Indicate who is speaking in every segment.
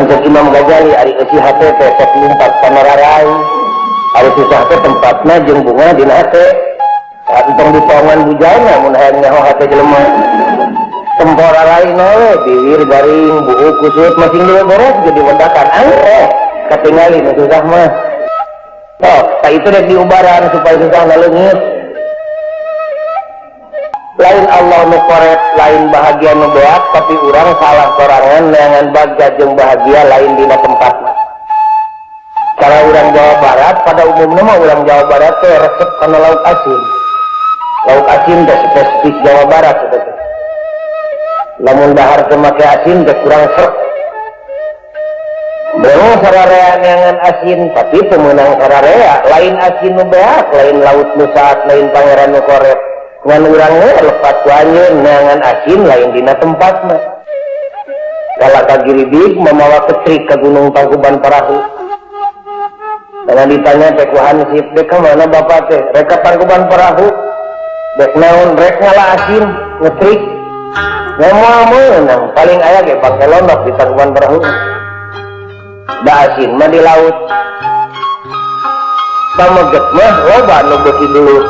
Speaker 1: cek Imam Ghazali ari eusi hate teh sok lumpat panararai ari susah teh tempatna jeung bunga dina hate saat tong ditongan bujana mun hayang nyaho hate jelema tempararai we bibir garing buu kusut masing dewe beres jadi wedakan katingali nu susah mah tak itu dek diubaran supaya susah ngaleungit lain Allah nu korek lain bahagia nu beak tapi urang salah sorangan neangan bagja jeung bahagia lain dina tempatna cara urang Jawa Barat pada umumnya mah urang Jawa Barat teh resep kana lauk asin teh spesifik Jawa Barat teh lamun dahar teu make asin teh kurang serep belum sararea neangan asin tapi teu meunang sararea lain asin nu beak lain laut nu saat lain pangeran nu korek ngan urang lepat wanyeun neangan asin lain dina tempatna kalaka Giribig mamawa ketrik ke Gunung Tangkuban Parahu dengan ditanya teh ku Hansip dek ka mana bapak teh rek ka Tangkuban Parahu dek naon rek ngala asin ngetrik ngemoal meunang paling aya ge bangke londok di Tangkuban Parahu da asin mah di laut pameget mah loba nu beuki belut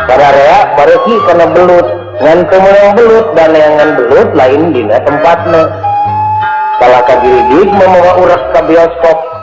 Speaker 1: sararea bareuki kana belut ngan teu meunang belut dan neangan belut lain dina tempatna kalaka Giribig mah mawa urek ka bioskop